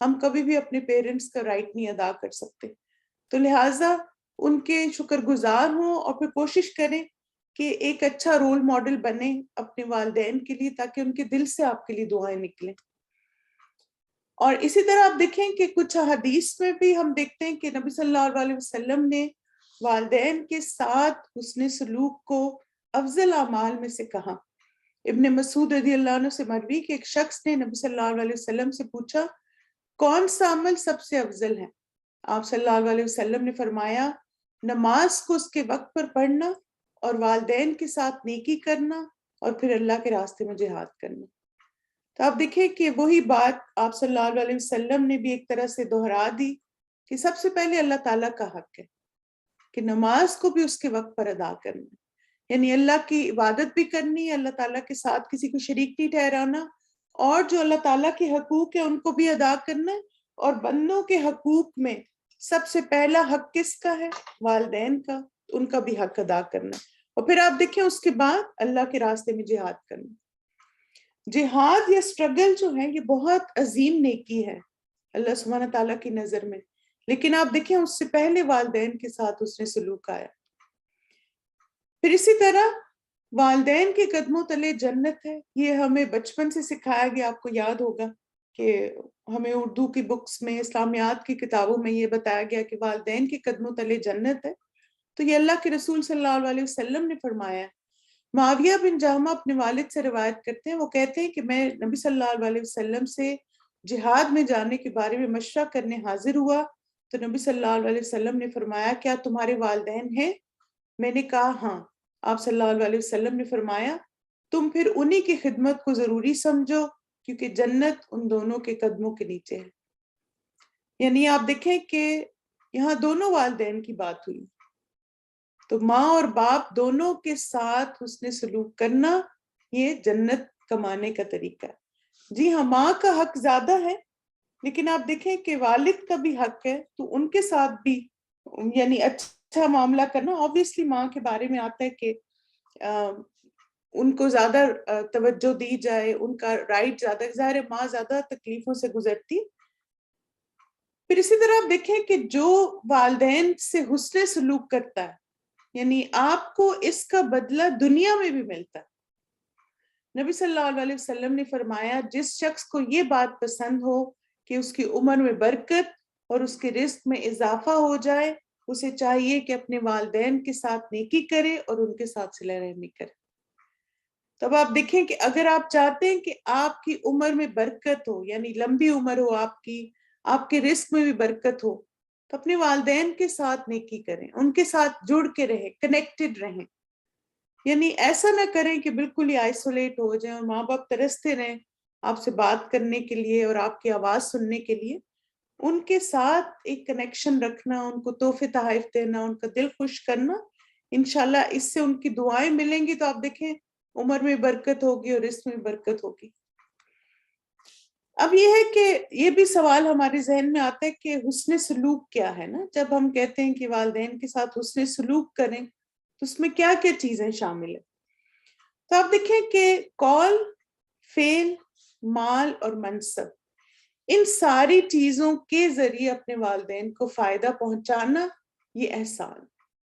ہم کبھی بھی اپنے پیرنٹس کا رائٹ نہیں ادا کر سکتے. تو لہٰذا ان کے شکر گزار ہوں اور پھر کوشش کریں کہ ایک اچھا رول ماڈل بنے اپنے والدین کے لیے، تاکہ ان کے دل سے آپ کے لیے دعائیں نکلیں. اور اسی طرح آپ دیکھیں کہ کچھ حدیث میں بھی ہم دیکھتے ہیں کہ نبی صلی اللہ علیہ وسلم نے والدین کے ساتھ حسن سلوک کو افضل اعمال میں سے کہا. ابن مسعود رضی اللہ عنہ سے مروی کہ ایک شخص نے نبی صلی اللہ علیہ وسلم سے پوچھا کون سا عمل سب سے افضل ہے؟ آپ صلی اللہ علیہ وسلم نے فرمایا نماز کو اس کے وقت پر پڑھنا اور والدین کے ساتھ نیکی کرنا اور پھر اللہ کے راستے میں جہاد کرنا. تو آپ دیکھیں کہ وہی بات آپ صلی اللہ علیہ وسلم نے بھی ایک طرح سے دہرا دی کہ سب سے پہلے اللہ تعالیٰ کا حق ہے کہ نماز کو بھی اس کے وقت پر ادا کرنا، یعنی اللہ کی عبادت بھی کرنی ہے، اللہ تعالیٰ کے ساتھ کسی کو شریک نہیں ٹھہرانا، اور جو اللہ تعالیٰ کے حقوق ہیں ان کو بھی ادا کرنا ہے. اور بندوں کے حقوق میں سب سے پہلا حق کس کا ہے؟ والدین کا. ان کا بھی حق ادا کرنا. اور پھر آپ دیکھیں اس کے بعد اللہ کے راستے میں جہاد کرنا. جہاد یا سٹرگل جو ہے یہ بہت عظیم نیکی ہے اللہ سبحانہ تعالیٰ کی نظر میں، لیکن آپ دیکھیں اس سے پہلے والدین کے ساتھ اس نے سلوک آیا. پھر اسی طرح والدین کے قدموں تلے جنت ہے. یہ ہمیں بچپن سے سکھایا گیا. آپ کو یاد ہوگا کہ ہمیں اردو کی بکس میں، اسلامیات کی کتابوں میں یہ بتایا گیا کہ والدین کے قدموں تلے جنت ہے. تو یہ اللہ کے رسول صلی اللہ علیہ وسلم نے فرمایا. معاویہ بن جہمہ اپنے والد سے روایت کرتے ہیں، وہ کہتے ہیں کہ میں نبی صلی اللہ علیہ وسلم سے جہاد میں جانے کے بارے میں مشورہ کرنے حاضر ہوا تو نبی صلی اللہ علیہ وسلم نے فرمایا کیا تمہارے والدین ہیں؟ میں نے کہا ہاں. آپ صلی اللہ علیہ وسلم نے فرمایا تم پھر انہی کی خدمت کو ضروری سمجھو کیونکہ جنت ان دونوں کے قدموں کے نیچے ہے. یعنی آپ دیکھیں کہ یہاں دونوں والدین کی بات ہوئی. تو ماں اور باپ دونوں کے ساتھ حسن سلوک کرنا یہ جنت کمانے کا طریقہ ہے. جی ہاں، ماں کا حق زیادہ ہے، لیکن آپ دیکھیں کہ والد کا بھی حق ہے، تو ان کے ساتھ بھی یعنی اچھا معاملہ کرنا. آبویسلی ماں کے بارے میں آتا ہے کہ ان کو زیادہ توجہ دی جائے، ان کا رائٹ زیادہ، ظاہر ہے ماں زیادہ تکلیفوں سے گزرتی. پھر اسی طرح آپ دیکھیں کہ جو والدین سے حسن سلوک کرتا ہے یعنی آپ کو اس کا بدلہ دنیا میں بھی ملتا ہے. نبی صلی اللہ علیہ وسلم نے فرمایا جس شخص کو یہ بات پسند ہو کہ اس کی عمر میں برکت اور اس کے رزق میں اضافہ ہو جائے، اسے چاہیے کہ اپنے والدین کے ساتھ نیکی کرے اور ان کے ساتھ صلہ رحمی کرے. تب آپ دیکھیں کہ اگر آپ چاہتے ہیں کہ آپ کی عمر میں برکت ہو، یعنی لمبی عمر ہو آپ کے رزق میں بھی برکت ہو، تو اپنے والدین کے ساتھ نیکی کریں، ان کے ساتھ جڑ کے رہیں، کنیکٹڈ رہیں. یعنی ایسا نہ کریں کہ بالکل ہی آئسولیٹ ہو جائیں اور ماں باپ ترستے رہیں آپ سے بات کرنے کے لیے اور آپ کی آواز سننے کے لیے. ان کے ساتھ ایک کنیکشن رکھنا، ان کو تحفے تحائف دینا، ان کا دل خوش کرنا، انشاءاللہ اس سے ان کی دعائیں ملیں گی تو آپ دیکھیں عمر میں برکت ہوگی اور رزق میں برکت ہوگی. اب یہ ہے کہ یہ بھی سوال ہمارے ذہن میں آتا ہے کہ حسن سلوک کیا ہے نا. جب ہم کہتے ہیں کہ والدین کے ساتھ حسن سلوک کریں تو اس میں کیا کیا چیزیں شامل ہیں. تو آپ دیکھیں کہ قول، فعل، مال اور منصب، ان ساری چیزوں کے ذریعے اپنے والدین کو فائدہ پہنچانا یہ احسان.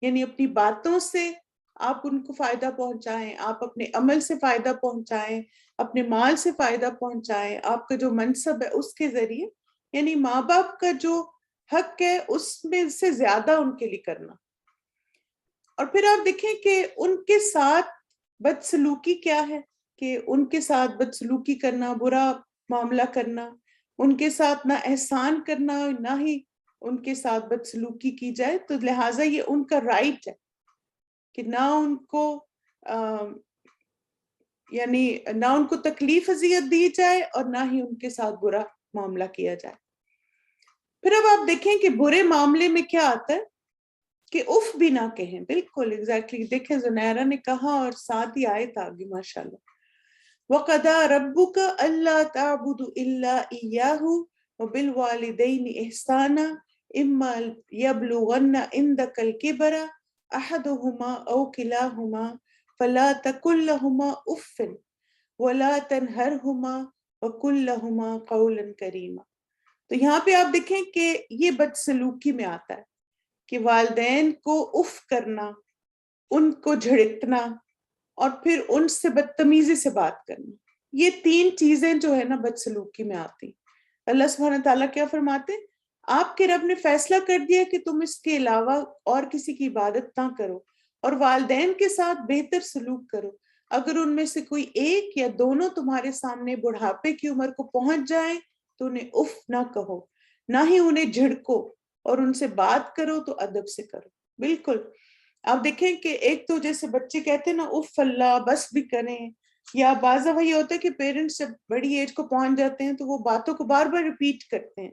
یعنی اپنی باتوں سے آپ ان کو فائدہ پہنچائیں، آپ اپنے عمل سے فائدہ پہنچائیں، اپنے مال سے فائدہ پہنچائیں، آپ کا جو منصب ہے اس کے ذریعے، یعنی ماں باپ کا جو حق ہے اس میں سے زیادہ ان کے لیے کرنا. اور پھر آپ دیکھیں کہ ان کے ساتھ بدسلوکی کیا ہے، کہ ان کے ساتھ بدسلوکی کرنا، برا معاملہ کرنا، ان کے ساتھ نہ احسان کرنا نہ ہی ان کے ساتھ بدسلوکی کی جائے. تو لہٰذا یہ ان کا رائٹ ہے کہ نہ ان کو یعنی نہ ان کو تکلیف اذیت دی جائے اور نہ ہی ان کے ساتھ برا معاملہ کیا جائے. پھر اب آپ دیکھیں کہ برے معاملے میں کیا آتا ہے کہ اف بھی نہ کہیں. بالکل ایگزیکٹلی دیکھیں زنیرہ نے کہا اور ساتھ ہی آیت آگی ماشاءاللہ. وَقَضَىٰ رَبُّكَ أَلَّا تَعْبُدُوا إِلَّا إِيَّاهُ وَبِالْوَالِدَيْنِ إِحْسَانًا إِمَّا يَبْلُغَنَّ عِندَكَ الْكِبَرَ أَحَدُهُمَا أَوْ كِلَاهُمَا فَلَا تَقُل لَّهُمَا أُفٍّ وَلَا تَنْهَرْهُمَا وَقُل لَّهُمَا قَوْلًا كَرِيمًا. تو یہاں پہ آپ دیکھیں کہ یہ بدسلوکی میں آتا ہے کہ والدین کو اف کرنا، ان کو جھڑکنا، اور پھر ان سے بدتمیزی سے بات کرنا، یہ 3 چیزیں جو ہے نا بدسلوکی میں آتی۔ اللہ سبحانہ تعالیٰ کیا فرماتے؟ آپ کے رب نے فیصلہ کر دیا کہ تم اس کے علاوہ اور کسی کی عبادت نہ کرو اور والدین کے ساتھ بہتر سلوک کرو۔ اگر ان میں سے کوئی ایک یا دونوں تمہارے سامنے بڑھاپے کی عمر کو پہنچ جائیں تو انہیں اف نہ کہو، نہ ہی انہیں جھڑکو، اور ان سے بات کرو تو ادب سے کرو۔ بالکل آپ دیکھیں کہ ایک تو جیسے بچے کہتے ہیں نا اف اللہ، بس بھی کریں، یا بعض دفعہ یہ ہوتا ہے کہ پیرنٹس جب بڑی ایج کو پہنچ جاتے ہیں تو وہ باتوں کو بار بار ریپیٹ کرتے ہیں،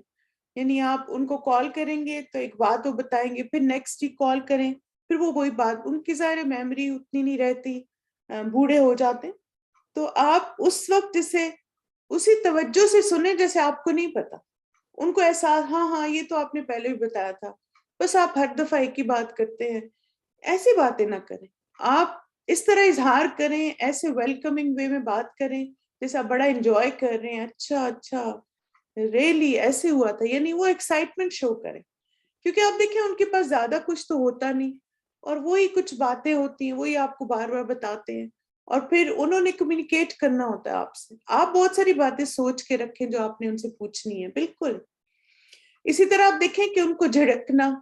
یعنی آپ ان کو کال کریں گے تو ایک بات وہ بتائیں گے، پھر نیکسٹ ہی کال کریں پھر وہ وہی بات، ان کی ظاہر میموری اتنی نہیں رہتی، بوڑھے ہو جاتے ہیں، تو آپ اس وقت جیسے اسی توجہ سے سنیں جیسے آپ کو نہیں پتا، ان کو احساس ہاں ہاں یہ تو آپ نے پہلے بھی بتایا تھا، بس آپ ہر دفعہ ایک ہی بات کرتے ہیں، ایسی باتیں نہ کریں، آپ اس طرح اظہار کریں، ایسے ویلکمنگ وے میں بات کریں جیسے آپ بڑا انجوائے کر رہے ہیں، اچھا اچھا ریلی ایسے ہوا تھا، یعنی وہ ایکسائٹمنٹ شو کریں، کیونکہ آپ دیکھیں ان کے پاس زیادہ کچھ تو ہوتا نہیں، اور وہی کچھ باتیں ہوتی ہیں وہی آپ کو بار بار بتاتے ہیں، اور پھر انہوں نے کمیونیکیٹ کرنا ہوتا ہے آپ سے، آپ بہت ساری باتیں سوچ کے رکھیں جو آپ نے ان سے پوچھنی ہے۔ بالکل اسی طرح آپ دیکھیں کہ ان کو جھڑکنا،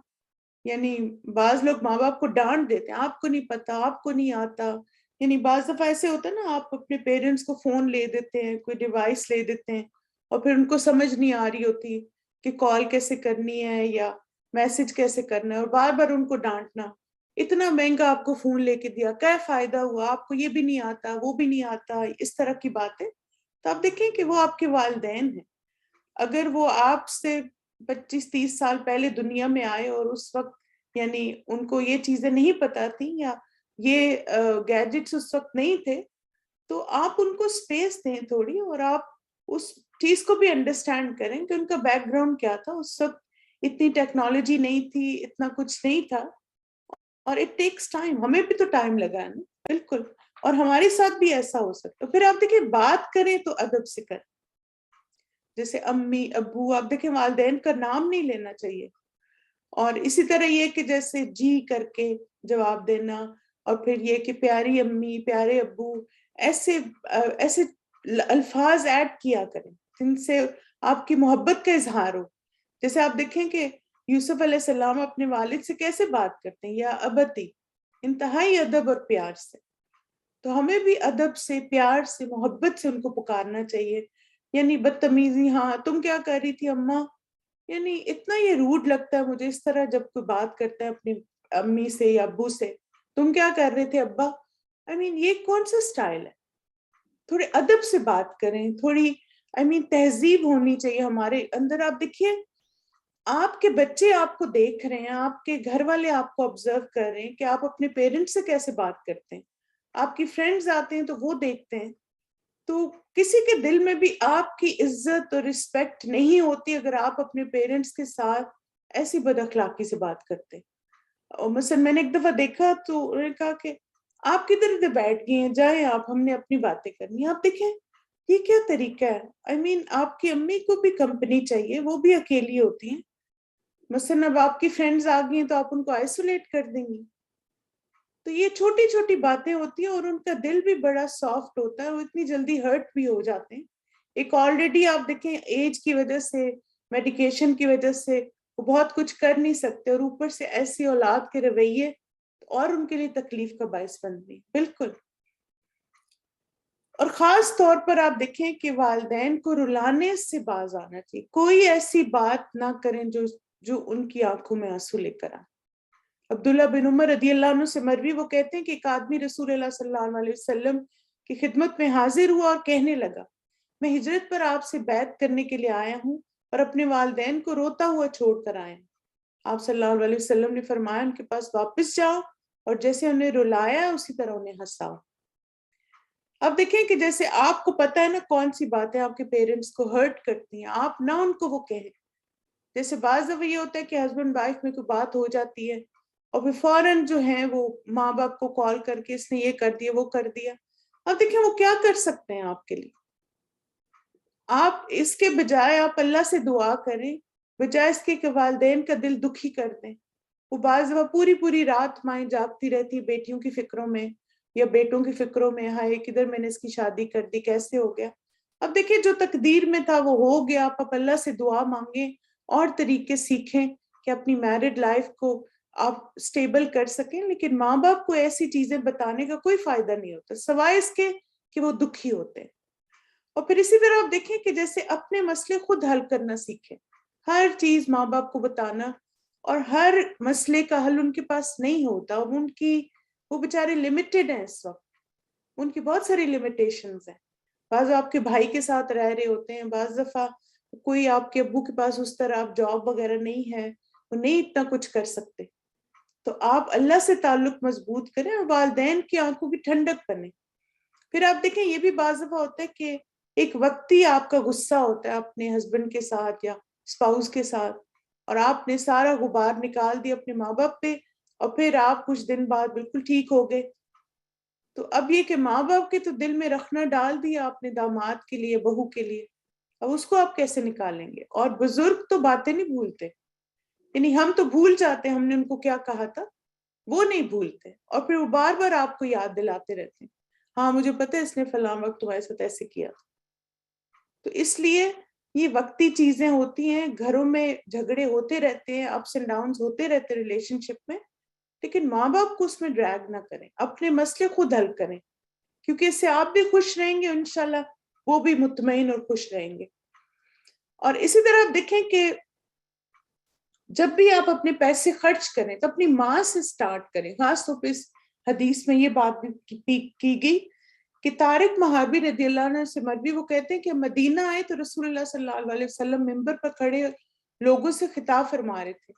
یعنی بعض لوگ ماں باپ کو ڈانٹ دیتے ہیں، آپ کو نہیں پتا، آپ کو نہیں آتا، یعنی بعض دفعہ ایسے ہوتا ہے نا آپ اپنے پیرنٹس کو فون لے دیتے ہیں، کوئی ڈیوائس لے دیتے ہیں، اور پھر ان کو سمجھ نہیں آ رہی ہوتی کہ کال کیسے کرنی ہے یا میسج کیسے کرنا ہے، اور بار بار ان کو ڈانٹنا، اتنا مہنگا آپ کو فون لے کے دیا، کیا فائدہ ہوا، آپ کو یہ بھی نہیں آتا وہ بھی نہیں آتا، اس طرح کی باتیں۔ تو آپ دیکھیں کہ وہ آپ کے والدین ہیں، اگر وہ آپ سے 25-30 سال پہلے دنیا میں آئے اور اس وقت یعنی ان کو یہ چیزیں نہیں پتا تھیں یا یہ گیجٹس اس وقت نہیں تھے، تو آپ ان کو سپیس دیں تھوڑی، اور آپ اس چیز کو بھی انڈرسٹینڈ کریں کہ ان کا بیک گراؤنڈ کیا تھا، اس وقت اتنی ٹیکنالوجی نہیں تھی، اتنا کچھ نہیں تھا، اور اٹ ٹیکس ٹائم، ہمیں بھی تو ٹائم لگا ہے نا۔ بالکل، اور ہمارے ساتھ بھی ایسا ہو سکتا ہے۔ پھر آپ دیکھیں بات کریں تو ادب سے کریں، جیسے امی ابو، آپ دیکھیں والدین کا نام نہیں لینا چاہیے، اور اسی طرح یہ کہ جیسے جی کر کے جواب دینا، اور پھر یہ کہ پیاری امی پیارے ابو، ایسے ایسے الفاظ ایڈ کیا کریں جن سے آپ کی محبت کا اظہار ہو۔ جیسے آپ دیکھیں کہ یوسف علیہ السلام اپنے والد سے کیسے بات کرتے ہیں، یا ابتی، انتہائی ادب اور پیار سے، تو ہمیں بھی ادب سے پیار سے محبت سے ان کو پکارنا چاہیے، یعنی بدتمیزی ہاں تم کیا کر رہی تھی اماں، یعنی اتنا یہ روڈ لگتا ہے مجھے اس طرح جب کوئی بات کرتا ہے اپنی امی سے یا ابو سے، تم کیا کر رہے تھے ابا، یہ کون سا سٹائل ہے؟ تھوڑے ادب سے بات کریں، تھوڑی تہذیب ہونی چاہیے ہمارے اندر۔ آپ دیکھیے آپ کے بچے آپ کو دیکھ رہے ہیں، آپ کے گھر والے آپ کو آبزرو کر رہے ہیں کہ آپ اپنے پیرنٹس سے کیسے بات کرتے ہیں، آپ کی فرینڈز آتے ہیں تو وہ دیکھتے ہیں، تو کسی کے دل میں بھی آپ کی عزت اور رسپیکٹ نہیں ہوتی اگر آپ اپنے پیرنٹس کے ساتھ ایسی بد اخلاقی سے بات کرتے۔ اور مثلا میں نے ایک دفعہ دیکھا تو انہوں نے کہا کہ آپ کدھر ادھر بیٹھ گئے ہیں، جائیں آپ، ہم نے اپنی باتیں کرنی ہیں۔ آپ دیکھیں یہ کیا طریقہ ہے، آپ کی امی کو بھی کمپنی چاہیے، وہ بھی اکیلی ہوتی ہیں، مثلا اب آپ کی فرینڈز آ گئی ہیں تو آپ ان کو آئسولیٹ کر دیں گی، تو یہ چھوٹی چھوٹی باتیں ہوتی ہیں، اور ان کا دل بھی بڑا سافٹ ہوتا ہے، وہ اتنی جلدی ہرٹ بھی ہو جاتے ہیں۔ ایک آلریڈی آپ دیکھیں ایج کی وجہ سے، میڈیکیشن کی وجہ سے وہ بہت کچھ کر نہیں سکتے، اور اوپر سے ایسی اولاد کے رویے اور ان کے لیے تکلیف کا باعث بن گئی۔ بالکل، اور خاص طور پر آپ دیکھیں کہ والدین کو رلانے سے باز آنا چاہیے، کوئی ایسی بات نہ کریں جو ان کی آنکھوں میں آنسو لے کر آئے۔ عبداللہ بن عمر رضی اللہ عنہ سے مروی، وہ کہتے ہیں کہ ایک آدمی رسول اللہ صلی اللہ علیہ وسلم کی خدمت میں حاضر ہوا اور کہنے لگا، میں ہجرت پر آپ سے بیعت کرنے کے لیے آیا ہوں اور اپنے والدین کو روتا ہوا چھوڑ کر آیا ہوں۔ آپ صلی اللہ علیہ وسلم نے فرمایا ان کے پاس واپس جاؤ اور جیسے انہیں رلایا اسی طرح انہیں ہنساؤ۔ اب دیکھیں کہ جیسے آپ کو پتہ ہے نا کون سی باتیں آپ کے پیرنٹس کو ہرٹ کرتی ہیں، آپ نہ ان کو وہ کہیں۔ جیسے بعض دفعہ یہ ہوتا ہے کہ ہسبینڈ وائف میں کوئی بات ہو جاتی ہے اور پھر فوراً جو ہے وہ ماں باپ کو کال کر کے اس نے یہ کر دیا وہ کر دیا، اب دیکھیں وہ کیا کر سکتے ہیں آپ کے لیے، آپ اس کے بجائے آپ اللہ سے دعا کریں، بجائے اس کے کہ والدین کا دل دکھی کر دیں. وہ بعض دفعہ پوری پوری رات مائیں جاگتی رہتی بیٹیوں کی فکروں میں یا بیٹوں کی فکروں میں، ہائے کدھر میں نے اس کی شادی کر دی، کیسے ہو گیا. اب دیکھیں جو تقدیر میں تھا وہ ہو گیا. آپ اللہ سے دعا مانگیں اور طریقے سیکھیں کہ اپنی میرڈ لائف کو آپ سٹیبل کر سکیں. لیکن ماں باپ کو ایسی چیزیں بتانے کا کوئی فائدہ نہیں ہوتا سوائے اس کے کہ وہ دکھی ہوتے ہیں. اور پھر اسی طرح آپ دیکھیں کہ جیسے اپنے مسئلے خود حل کرنا سیکھیں. ہر چیز ماں باپ کو بتانا، اور ہر مسئلے کا حل ان کے پاس نہیں ہوتا. وہ بیچارے لمیٹڈ ہیں اس وقت، ان کی بہت ساری لمیٹیشنز ہیں. بعض آپ کے بھائی کے ساتھ رہ رہے ہوتے ہیں، بعض دفعہ کوئی آپ کے ابو کے پاس اس طرح آپ جاب وغیرہ نہیں ہے، وہ نہیں اتنا کچھ کر سکتے. تو آپ اللہ سے تعلق مضبوط کریں اور والدین کی آنکھوں کی ٹھنڈک بنیں. پھر آپ دیکھیں یہ بھی بعض دفعہ ہوتا ہے کہ ایک وقتی آپ کا غصہ ہوتا ہے اپنے ہسبینڈ کے ساتھ یا اسپاؤس کے ساتھ، اور آپ نے سارا غبار نکال دیا اپنے ماں باپ پہ، اور پھر آپ کچھ دن بعد بالکل ٹھیک ہو گئے. تو اب یہ کہ ماں باپ کے تو دل میں رکھنا ڈال دیا آپ نے داماد کے لیے، بہو کے لیے، اب اس کو آپ کیسے نکالیں گے؟ اور بزرگ تو باتیں نہیں بھولتے، یعنی ہم تو بھول جاتے ہیں ہم نے ان کو کیا کہا تھا، وہ نہیں بھولتے، اور پھر وہ بار بار آپ کو یاد دلاتے رہتے ہیں، ہاں مجھے پتہ ہے اس نے فلاں وقت تمہارے ساتھ ایسے کیا. تو اس لیے یہ وقتی چیزیں ہوتی ہیں، گھروں میں جھگڑے ہوتے رہتے ہیں، اپس اینڈ ڈاؤنز ہوتے رہتے ہیں ریلیشن شپ میں، لیکن ماں باپ کو اس میں ڈریگ نہ کریں، اپنے مسئلے خود حل کریں، کیونکہ اس سے آپ بھی خوش رہیں گے انشاءاللہ، وہ بھی مطمئن اور خوش رہیں گے. اور اسی طرح آپ دیکھیں کہ جب بھی آپ اپنے پیسے خرچ کریں تو اپنی ماں سے سٹارٹ کریں. خاص طور پہ اس حدیث میں یہ بات بھی کی گئی کہ طارق مہابی رضی اللہ عنہ سے مروی، وہ کہتے ہیں کہ مدینہ آئے تو رسول اللہ صلی اللہ علیہ وسلم منبر پر کھڑے لوگوں سے خطاب فرما رہے تھے.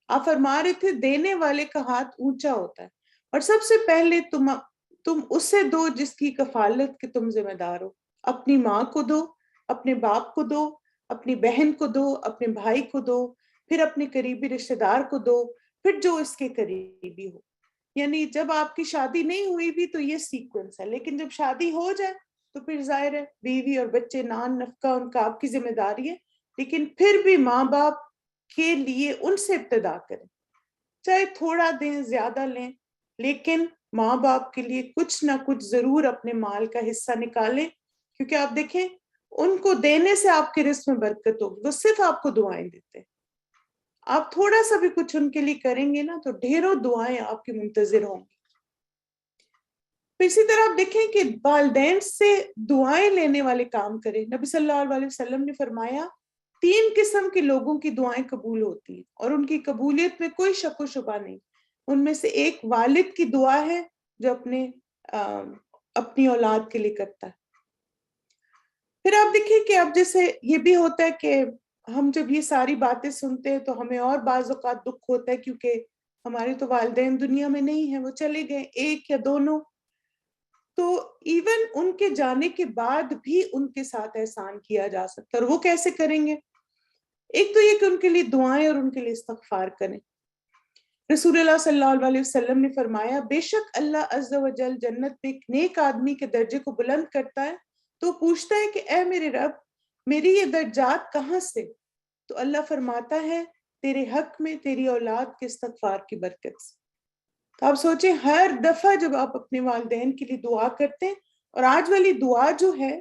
آپ فرما رہے تھے دینے والے کا ہاتھ اونچا ہوتا ہے، اور سب سے پہلے تم اسے دو جس کی کفالت کے تم ذمہ دار ہو. اپنی ماں کو دو، اپنے باپ کو دو، اپنی بہن کو دو، اپنے بھائی کو دو، پھر اپنے قریبی رشتہ دار کو دو، پھر جو اس کے قریبی ہو. یعنی جب آپ کی شادی نہیں ہوئی بھی تو یہ سیکوینس ہے، لیکن جب شادی ہو جائے تو پھر ظاہر ہے بیوی اور بچے نان نفقہ ان کا آپ کی ذمہ داری ہے، لیکن پھر بھی ماں باپ کے لیے ان سے ابتدا کریں، چاہے تھوڑا دیں زیادہ لیں، لیکن ماں باپ کے لیے کچھ نہ کچھ ضرور اپنے مال کا حصہ نکالیں. کیونکہ آپ دیکھیں ان کو دینے سے آپ کے رزق میں برکت ہوگی، وہ صرف آپ کو دعائیں دیتے ہیں. آپ تھوڑا سا بھی کچھ ان کے لیے کریں گے نا تو ڈھیروں دعائیں آپ کی منتظر ہوں گی. اسی طرح آپ دیکھیں کہ والدین سے دعائیں لینے والے کام کریں. نبی صلی اللہ علیہ وسلم نے فرمایا 3 قسم کے لوگوں کی دعائیں قبول ہوتی ہیں اور ان کی قبولیت میں کوئی شک و شبہ نہیں. ان میں سے ایک والد کی دعا ہے جو اپنی اولاد کے لیے کرتا ہے. پھر آپ دیکھیں کہ اب جیسے یہ بھی ہوتا ہے کہ ہم جب یہ ساری باتیں سنتے ہیں تو ہمیں اور بعض اوقات دکھ ہوتا ہے، کیونکہ ہمارے تو والدین دنیا میں نہیں ہیں، وہ چلے گئے، ایک یا دونوں. تو ایون ان کے جانے کے بعد بھی ان کے ساتھ احسان کیا جا سکتا ہے. اور وہ کیسے کریں گے؟ ایک تو یہ کہ ان کے لیے دعائیں اور ان کے لیے استغفار کریں. رسول اللہ صلی اللہ علیہ وسلم نے فرمایا بے شک اللہ عز و جل جنت میں ایک نیک آدمی کے درجے کو بلند کرتا ہے تو پوچھتا ہے کہ اے میرے رب میری یہ درجات کہاں سے؟ تو اللہ فرماتا ہے تیرے حق میں تیری اولاد کے استغفار کی برکت سے. تو آپ سوچیں ہر دفعہ جب آپ اپنے والدین کے لیے دعا کرتے ہیں، اور آج والی دعا جو ہے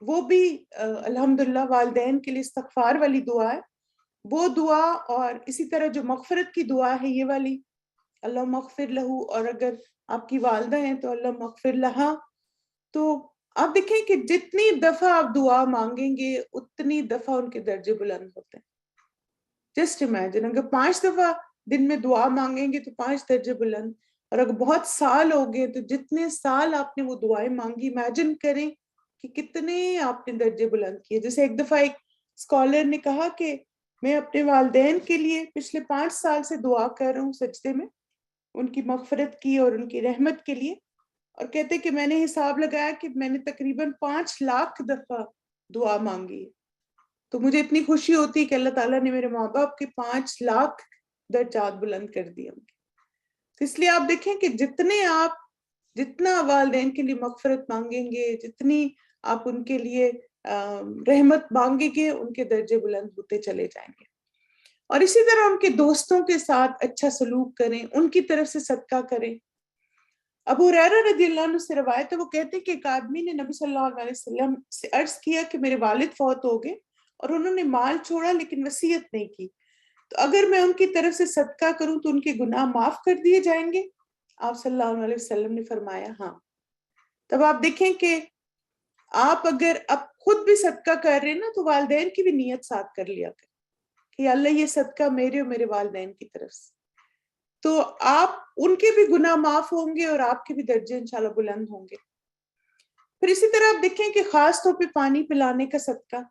وہ بھی الحمدللہ والدین کے لیے استغفار والی دعا ہے، وہ دعا، اور اسی طرح جو مغفرت کی دعا ہے یہ والی اللہ مغفر لہو، اور اگر آپ کی والدہ ہیں تو اللہ مغفر لہا. تو آپ دیکھیں کہ جتنی دفعہ آپ دعا مانگیں گے اتنی دفعہ ان کے درجے بلند ہوتے ہیں. جسٹ امیجن اگر 5 دفعہ دن میں دعا مانگیں گے تو 5 درجے بلند، اور اگر بہت سال ہو گئے تو جتنے سال آپ نے وہ دعائیں مانگی امیجن کریں کہ کتنے آپ نے درجے بلند کیے. جیسے ایک دفعہ ایک اسکالر نے کہا کہ میں اپنے والدین کے لیے پچھلے 5 سال سے دعا کر رہا ہوں سجدے میں ان کی مغفرت کی اور ان کی رحمت کے لیے، اور کہتے کہ میں نے حساب لگایا کہ میں نے تقریباً 5 لاکھ دفعہ دعا مانگی ہے. تو مجھے اتنی خوشی ہوتی کہ اللہ تعالیٰ نے میرے ماں باپ کے 5 لاکھ درجات بلند کر دیے. اس لیے آپ دیکھیں کہ جتنا والدین کے لیے مغفرت مانگیں گے، جتنی آپ ان کے لیے رحمت مانگیں گے ان کے درجے بلند ہوتے چلے جائیں گے. اور اسی طرح ان کے دوستوں کے ساتھ اچھا سلوک کریں, ان کی طرف سے صدقہ کریں. ابو ہریرہ رضی اللہ عنہ سے روایت ہے, وہ کہتے ہیں کہ ایک آدمی نے نبی صلی اللہ علیہ وسلم سے عرض کیا کہ میرے والد فوت ہو گئے اور انہوں نے مال چھوڑا لیکن وصیت نہیں کی, تو اگر میں ان کی طرف سے صدقہ کروں تو ان کے گناہ معاف کر دیے جائیں گے؟ آپ صلی اللہ علیہ وسلم نے فرمایا ہاں. تب آپ دیکھیں کہ آپ اگر اب خود بھی صدقہ کر رہے ہیں نا, تو والدین کی بھی نیت ساتھ کر لیا کریں کہ اللہ یہ صدقہ میرے اور میرے والدین کی طرف سے, تو آپ ان کے بھی گناہ معاف ہوں گے اور آپ کے بھی درجے انشاءاللہ بلند ہوں گے. پھر اسی طرح آپ دیکھیں کہ خاص طور پہ پانی پلانے کا صدقہ.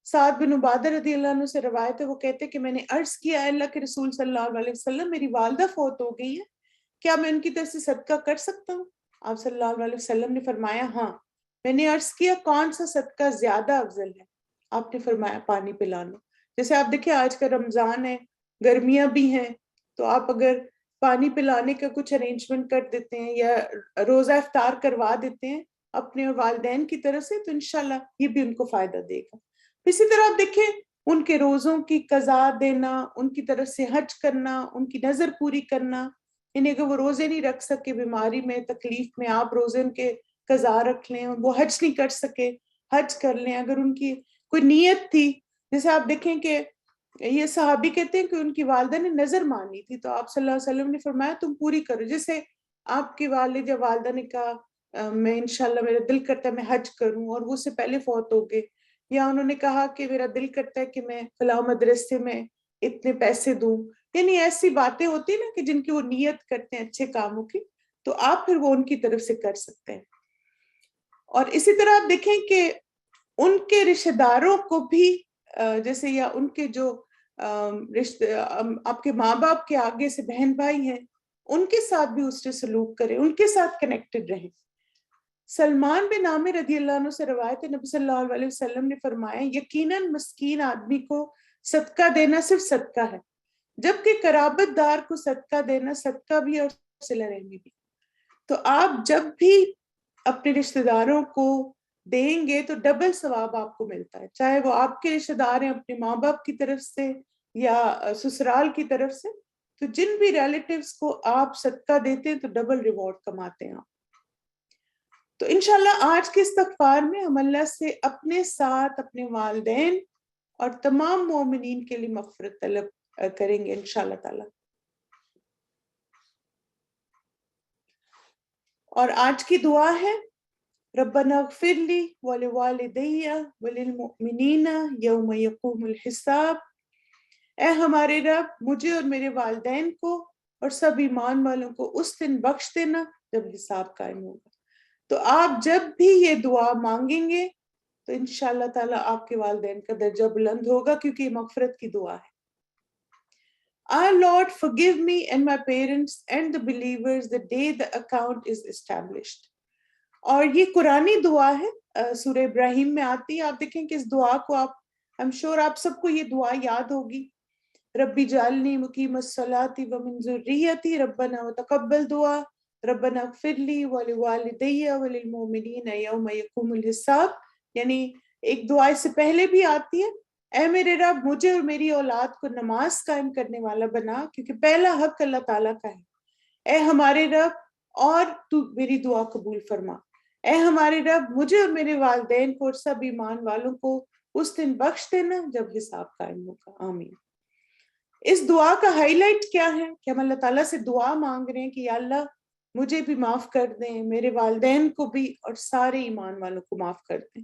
سعد بن عبادہ رضی اللہ عنہ سے روایت ہے, وہ کہتے کہ میں نے عرض کیا اللہ کے رسول صلی اللہ علیہ وسلم میری والدہ فوت ہو گئی ہے, کیا میں ان کی طرف سے صدقہ کر سکتا ہوں؟ آپ صلی اللہ علیہ وسلم نے فرمایا ہاں. میں نے عرض کیا کون سا صدقہ زیادہ افضل ہے؟ آپ نے فرمایا پانی پلانا. جیسے آپ دیکھیں آج کا رمضان ہے, گرمیاں بھی ہیں, تو آپ اگر پانی پلانے کا کچھ ارینجمنٹ کر دیتے ہیں یا روزہ افطار کروا دیتے ہیں اپنے والدین کی طرف سے, تو انشاءاللہ یہ بھی ان کو فائدہ دے گا. اسی طرح آپ دیکھیں ان کے روزوں کی قضا دینا, ان کی طرف سے حج کرنا, ان کی نظر پوری کرنا, یعنی اگر وہ روزے نہیں رکھ سکے بیماری میں تکلیف میں, آپ روزے ان کے قضا رکھ لیں, وہ حج نہیں کر سکے حج کر لیں. اگر ان کی کوئی نیت تھی, جیسے آپ دیکھیں کہ یہ صحابی کہتے ہیں کہ ان کی والدہ نے نظر مانی تھی, تو آپ صلی اللہ علیہ وسلم نے فرمایا تم پوری کرو. جیسے آپ کی والد یا والدہ نے کہا میں انشاءاللہ میرا دل کرتا ہے میں حج کروں, اور وہ اس سے پہلے فوت ہو گئے, یا انہوں نے کہا کہ میرا دل کرتا ہے کہ میں فلاں مدرسے میں اتنے پیسے دوں, یعنی ایسی باتیں ہوتی ہیں نا کہ جن کی وہ نیت کرتے ہیں اچھے کاموں کی, تو آپ پھر وہ ان کی طرف سے کر سکتے ہیں. اور اسی طرح آپ دیکھیں کہ ان کے رشتہ داروں کو بھی جیسے یا ان کے جو آپ کے ماں باپ کے آگے سے بہن بھائی ہیں, ان کے ساتھ بھی اس سے سلوک کریں, ان کے ساتھ کنیکٹڈ رہیں. سلمان بن عامر رضی اللہ عنہ سے روایت ہے, نبی صلی اللہ علیہ وسلم نے فرمایا یقیناً مسکین آدمی کو صدقہ دینا صرف صدقہ ہے, جبکہ قرابت دار کو صدقہ دینا صدقہ بھی اور صلہ رحمی بھی. تو آپ جب بھی اپنے رشتہ داروں کو دیں گے تو ڈبل ثواب آپ کو ملتا ہے, چاہے وہ آپ کے رشتہ دار ہیں اپنے ماں باپ کی طرف سے یا سسرال کی طرف سے. تو جن بھی ریلیٹیوز کو آپ صدقہ دیتے ہیں تو ڈبل ریوارڈ کماتے ہیں آپ. تو انشاءاللہ آج کے استغفار میں ہم اللہ سے اپنے ساتھ اپنے والدین اور تمام مومنین کے لیے مغفرت طلب کریں گے انشاءاللہ تعالی. اور آج کی دعا ہے ربنا اغفر لی ولوالدی وللمؤمنین یوم یقوم الحساب. اے ہمارے رب مجھے اور میرے والدین کو اور سب ایمان والوں کو اس دن بخش دینا جب حساب قائم ہوگا. تو آپ جب بھی یہ دعا مانگیں گے تو انشاءاللہ تعالیٰ آپ کے والدین کا درجہ بلند ہوگا, کیونکہ یہ مغفرت کی دعا ہے. Our Lord, forgive me and my parents and the believers the day the account is established. اور یہ قرآنی دعا ہے, سورہ ابراہیم میں آتی ہے. آپ دیکھیں کہ اس دعا کو I'm sure آپ سب کو یہ دعا یاد ہوگی. ربی جعلنی مقیم الصلاۃ ومن ذریتی ربنا وتقبل دعا ربنا اغفر لی ولوالدی وللمؤمنین یوم یقوم الحساب. یعنی ایک دعا اس سے پہلے بھی آتی ہے, اے میرے رب مجھے اور میری اولاد کو نماز قائم کرنے والا بنا, کیونکہ پہلا حق اللہ تعالیٰ کا ہے. اے ہمارے رب اور تو میری دعا قبول فرما. اے ہمارے رب مجھے اور میرے والدین کو اور سب ایمان والوں کو اس دن بخش دینا جب حساب قائم ہوگا. آمین. اس دعا کا ہائی لائٹ کیا ہے کہ ہم اللہ تعالیٰ سے دعا مانگ رہے ہیں کہ یا اللہ مجھے بھی معاف کر دیں, میرے والدین کو بھی اور سارے ایمان والوں کو معاف کر دیں.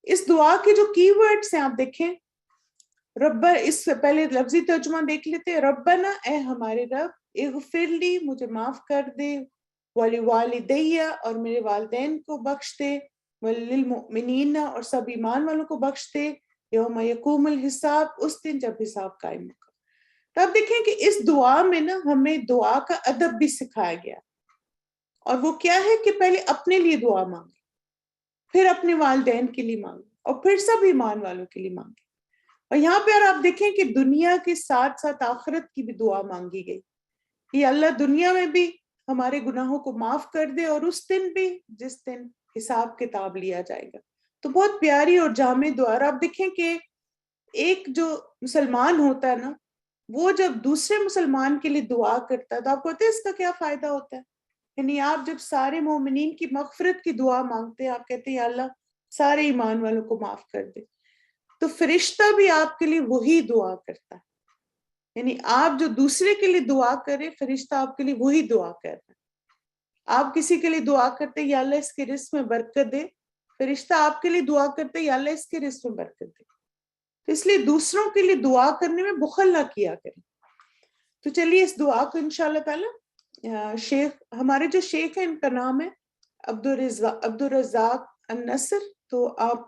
اس دعا کے جو کی ورڈز ہیں آپ دیکھیں, رب, اس سے پہلے لفظی ترجمہ دیکھ لیتے ہیں. ربنا اے ہمارے رب, اغفر لی مجھے معاف کر دے, ولوالدی اور میرے والدین کو بخش دے, وللمؤمنین اور سب ایمان والوں کو بخش دے, یوم یقوم الحساب اس دن جب حساب قائم ہوگا. تو آپ دیکھیں کہ اس دعا میں نا ہمیں دعا کا ادب بھی سکھایا گیا, اور وہ کیا ہے کہ پہلے اپنے لیے دعا مانگے, پھر اپنے والدین کے لیے مانگے, اور پھر سب ایمان والوں کے لیے مانگے. اور یہاں پہ آپ دیکھیں کہ دنیا کے ساتھ ساتھ آخرت کی بھی دعا مانگی گئی کہ اللہ دنیا میں بھی ہمارے گناہوں کو معاف کر دے, اور اس دن بھی جس دن حساب کتاب لیا جائے گا. تو بہت پیاری اور جامع دعا. اور آپ دیکھیں کہ ایک جو مسلمان ہوتا ہے نا وہ جب دوسرے مسلمان کے لیے دعا کرتا ہے تو آپ کو پتہ ہے اس کا کیا فائدہ ہوتا ہے. یعنی آپ جب سارے مومنین کی مغفرت کی دعا مانگتے ہیں, آپ کہتے ہیں یا اللہ سارے ایمان والوں کو معاف کر دے, تو فرشتہ بھی آپ کے لیے وہی دعا کرتا ہے. یعنی آپ جو دوسرے کے لیے دعا کرے, فرشتہ آپ کے لیے وہی دعا کر رہا ہے. آپ کسی کے لیے دعا کرتے یا اللہ اس کے رزق میں برکت دے, فرشتہ آپ کے لیے دعا کرتے یا اللہ اس کے رزق میں برکت دے. تو اس لیے دوسروں کے لیے دعا کرنے میں بخل نہ کیا کریں. تو چلیے اس دعا کو انشاءاللہ تعالی شیخ, ہمارے جو شیخ ہیں ان کا نام ہے عبدالرزاق النصر. تو آپ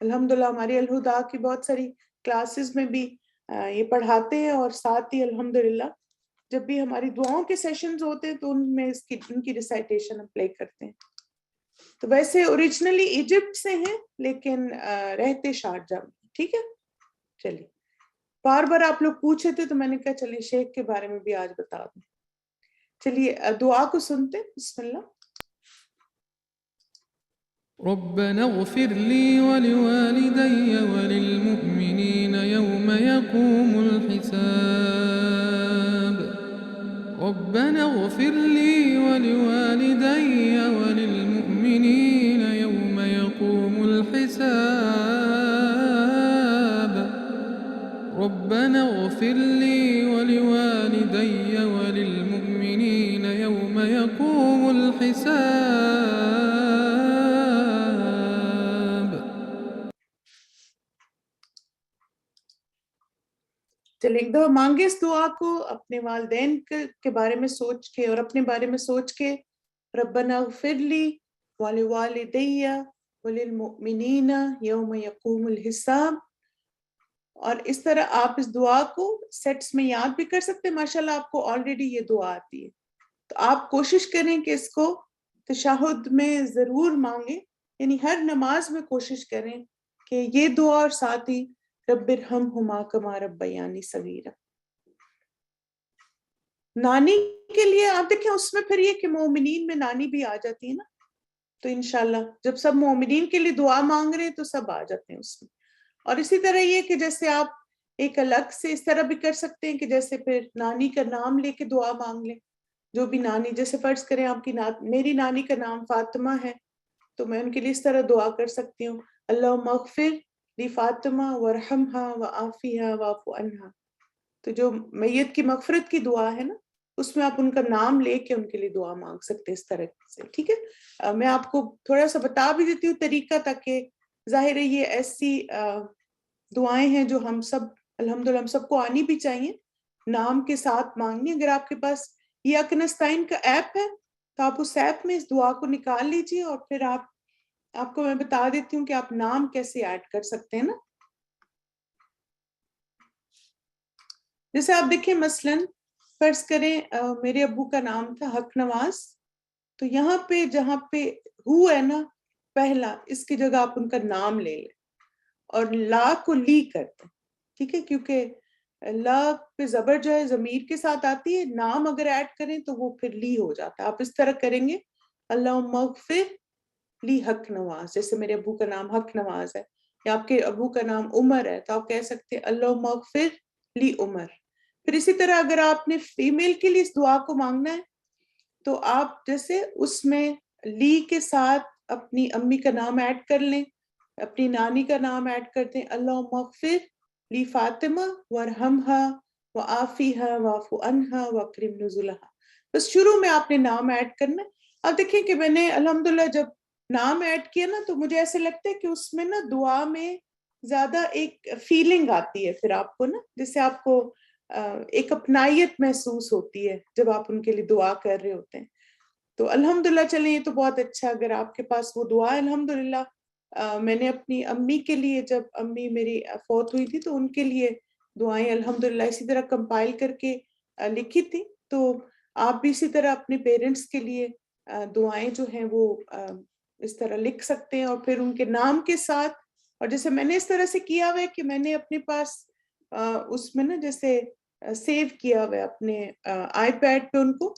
الحمدللہ ہماری الہدا کی بہت ساری کلاسز میں بھی یہ پڑھاتے ہیں, اور ساتھ ہی الحمدللہ جب بھی ہماری دعاؤں کے سیشنز ہوتے ہیں تو ان میں ان کی ریسائٹیشن ہم پلے کرتے ہیں. تو ویسے اوریجنلی ایجپٹ سے ہیں لیکن رہتے شارجہ میں. ٹھیک ہے, چلیے بار بار آپ لوگ پوچھے تھے تو میں نے کہا چلیے شیخ کے بارے میں بھی آج بتا دوں. چلیے دعا کو سنتے. بسم اللہ. ربنا اغفر لي ولوالدي وللمؤمنين يوم يقوم الحساب. ربنا اغفر لي ولوالدي وللمؤمنين يوم يقوم الحساب. ربنا اغفر لي ولوالدي وللمؤمنين يوم يقوم الحساب. چلے ایک دفعہ مانگے اس دعا کو اپنے والدین کے بارے میں سوچ کے اور اپنے بارے میں سوچ کے. ربنا اغفر لی ولوالدی وللمؤمنین یوم یقوم الحساب. اور اس طرح آپ اس دعا کو سیٹس میں یاد بھی کر سکتے ہیں. ماشاءاللہ آپ کو آلریڈی یہ دعا آتی ہے, تو آپ کوشش کریں کہ اس کو تشہد میں ضرور مانگیں. یعنی ہر نماز میں کوشش کریں کہ یہ دعا اور ساتھ ہی رب ارحمہما کما ربیانی صغیرا. نانی کے لیے آپ دیکھیں اس میں پھر یہ کہ مومنین میں نانی بھی آ جاتی ہے نا, تو انشاءاللہ جب سب مومنین کے لیے دعا مانگ رہے ہیں تو سب آ جاتے ہیں اس میں. اور اسی طرح یہ کہ جیسے آپ ایک الگ سے اس طرح بھی کر سکتے ہیں کہ جیسے پھر نانی کا نام لے کے دعا مانگ لیں. جو بھی نانی, جیسے فرض کریں آپ کی میری نانی کا نام فاطمہ ہے تو میں ان کے لیے اس طرح دعا کر سکتی ہوں اللہم اغفر لی فاطمہ ورحمہا وعافیہا واعف عنہا. تو جو میت کی مغفرت کی دعا ہے نا اس میں آپ ان کا نام لے کے ان کے لیے دعا مانگ سکتے اس طرح سے. ٹھیک ہے, میں آپ کو تھوڑا سا بتا بھی دیتی ہوں طریقہ, تاکہ ظاہر ہے یہ ایسی دعائیں ہیں جو ہم سب الحمدللہ ہم سب کو آنی بھی چاہیے نام کے ساتھ مانگنی. اگر آپ کے پاس یہ اکنستائن کا ایپ ہے تو آپ اس ایپ میں اس دعا کو نکال لیجئے, اور پھر آپ کو میں بتا دیتی ہوں کہ آپ نام کیسے ایڈ کر سکتے ہیں نا. جیسے آپ دیکھیں مثلاً فرض کریں میرے ابو کا نام تھا حق نواز, تو یہاں پہ جہاں پہ ہو ہے نا پہلا, اس کی جگہ آپ ان کا نام لے لیں اور لا کو لی کرتے. ٹھیک ہے, کیونکہ لا پہ زبر جو ہے ضمیر کے ساتھ آتی ہے, نام اگر ایڈ کریں تو وہ پھر لی ہو جاتا ہے. آپ اس طرح کریں گے اللہم اغفر لی حق نواز. جیسے میرے ابو کا نام حق نواز ہے یا آپ کے ابو کا نام عمر ہے تو آپ کہہ سکتے ہیں اللہم اغفر لی عمر. پھر اسی طرح اگر آپ نے فیمیل کے لیے اس دعا کو مانگنا ہے تو آپ جیسے اس میں لی کے ساتھ اپنی امی کا نام ایڈ کر لیں, اپنی نانی کا نام ایڈ کرتے ہیں اللہم اغفر لی فاطمہ ورحمہا وعافیہا واعف عنہا واکرم نزلہا. بس شروع میں آپ نے نام ایڈ کرنا ہے. اب دیکھیں کہ میں نے الحمدللہ جب نام ایڈ کیا نا تو مجھے ایسے لگتا ہے کہ اس میں نا دعا میں زیادہ ایک فیلنگ آتی ہے پھر آپ کو نا, جیسے آپ کو ایک اپنائیت محسوس ہوتی ہے جب آپ ان کے لیے دعا کر رہے ہوتے ہیں. تو الحمدللہ چلیں یہ تو بہت اچھا, اگر آپ کے پاس وہ دعا ہے. الحمدللہ میں نے اپنی امی کے لیے, جب امی میری فوت ہوئی تھی تو ان کے لیے دعائیں الحمدللہ اسی طرح کمپائل کر کے لکھی تھی. تو آپ بھی اسی طرح اپنے پیرنٹس کے لیے دعائیں جو ہیں وہ اس طرح لکھ سکتے ہیں, اور پھر ان کے نام کے ساتھ. اور جیسے میں نے اس طرح سے کیا ہوا ہے کہ میں نے اپنے پاس اس میں نا جیسے سیو کیا ہوا ہے اپنے آئی پیڈ پہ ان کو.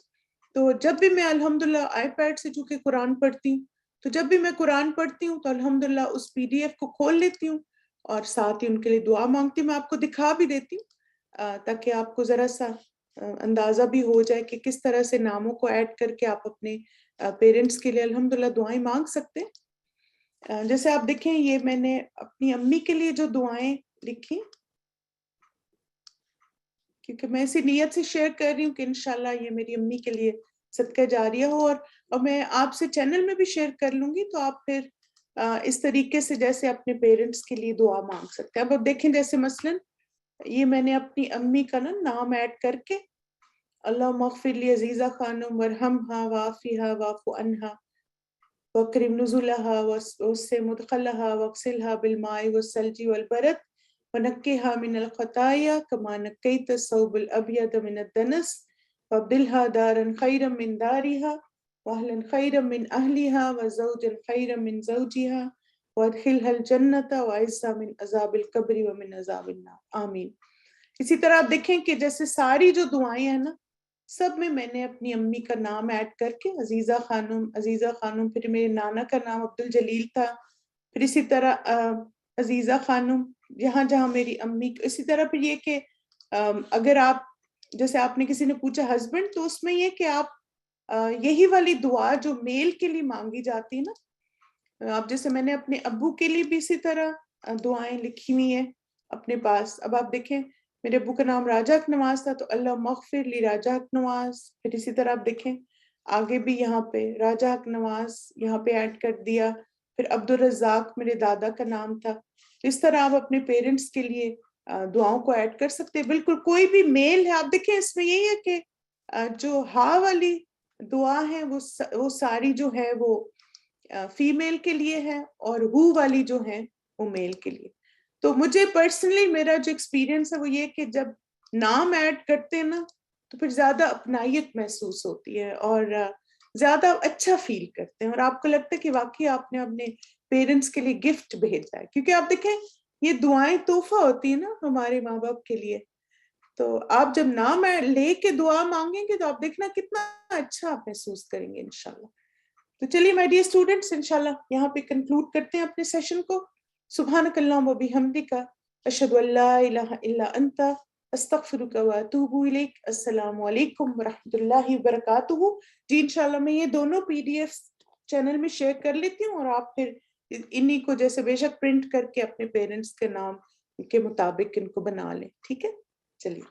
تو جب بھی میں الحمدللہ آئی پیڈ سے چونکہ قرآن پڑھتی ہوں تو جب بھی میں قرآن پڑھتی ہوں تو الحمدللہ اس PDF کو کھول لیتی ہوں اور ساتھ ہی ان کے لیے دعا مانگتی ہوں. میں آپ کو دکھا بھی دیتی ہوں تاکہ آپ کو ذرا سا اندازہ بھی ہو جائے کہ کس طرح سے ناموں کو ایڈ کر کے آپ اپنے پیرنٹس کے لیے الحمدللہ دعائیں مانگ سکتے ہیں. جیسے آپ دیکھیں یہ میں نے اپنی امی کے لیے جو دعائیں لکھی، کیونکہ میں اسی نیت سے شیئر کر رہی ہوں کہ انشاءاللہ یہ میری امی کے لیے صدقہ جاریہ ہو، اور میں آپ سے چینل میں بھی شیئر کر لوں گی، تو آپ پھر اس طریقے سے جیسے اپنے پیرنٹس کے لیے دعا مانگ سکتے ہیں. اب آپ دیکھیں جیسے مثلاً یہ میں نے اپنی امی کا نام ایڈ کر کے اللہم اغفر لی عزیزہ خانم ورحمہا وعافیہا واعف عنہا وکرم نزلہا وسع مدخلہا واغسلہا بالماء والثلج والبرد ونقها من الخطايا كما نقيت الثوب الأبيض من الدنس وابدلها دارا خيرا من دارها وأهلا خيرا من أهلها وزوجا خيرا من زوجها وادخلها الجنة وعزها من عذاب القبر ومن عذاب النار آمین. اسی طرح آپ دیکھیں کہ جیسے ساری جو دعائیں ہیں نا، سب میں نے اپنی امی کا نام ایڈ کر کے عزیزہ خانم، پھر میرے نانا کا نام عبدالجلیل تھا، پھر اسی طرح عزیزہ خانم جہاں جہاں میری امی. اسی طرح پھر یہ کہ اگر آپ جیسے آپ نے کسی نے پوچھا ہسبینڈ، تو اس میں یہ کہ آپ یہی والی دعا جو میل کے لیے مانگی جاتی ہے نا، آپ جیسے میں نے اپنے ابو کے لیے بھی اسی طرح دعائیں لکھی ہوئی ہیں اپنے پاس. اب آپ دیکھیں میرے ابو کا نام راجہ حق نواز تھا، تو اللہ مغفر لی راجہ حق نواز. پھر اسی طرح آپ دیکھیں آگے بھی یہاں پہ راجہ حق نواز یہاں پہ ایڈ کر دیا. پھر عبدالرزاق میرے دادا کا نام تھا. اس طرح آپ اپنے پیرنٹس کے لیے دعاؤں کو ایڈ کر سکتے ہیں. بالکل کوئی بھی میل ہے، آپ دیکھیں اس میں یہی ہے کہ جو ہا والی دعا ہے وہ ساری جو ہے وہ فیمیل کے لیے ہے، اور ہو والی جو ہے وہ میل کے لیے. تو مجھے پرسنلی میرا جو ایکسپیرینس ہے وہ یہ کہ جب نام ایڈ کرتے ہیں نا تو پھر زیادہ اپنائیت محسوس ہوتی ہے اور زیادہ اچھا فیل کرتے ہیں، اور آپ کو لگتا ہے کہ واقعی آپ نے اپنے پیرنٹس کے لیے گفٹ بھیجا ہے. کیونکہ آپ دیکھیں یہ دعائیں تحفہ ہوتی ہیں نا ہمارے ماں باپ کے لیے. تو آپ جب نام لے کے دعا مانگیں گے تو آپ دیکھنا کتنا اچھا آپ محسوس کریں گے انشاءاللہ. تو چلیے مائی ڈیئر اسٹوڈنٹس، انشاءاللہ یہاں پہ کنکلوڈ کرتے ہیں اپنے سیشن کو. سبحانک اللہم و بحمدک اشہد ان لا الہ الا انت استغفرک و اتوب الیک. السلام علیکم ورحمۃ اللہ وبرکاتہ. جی انشاءاللہ میں یہ دونوں PDF چینل میں شیئر کر لیتی ہوں، اور آپ پھر انہی کو جیسے بے شک پرنٹ کر کے اپنے پیرنٹس کے نام کے مطابق ان کو بنا لیں. ٹھیک ہے، چلیے.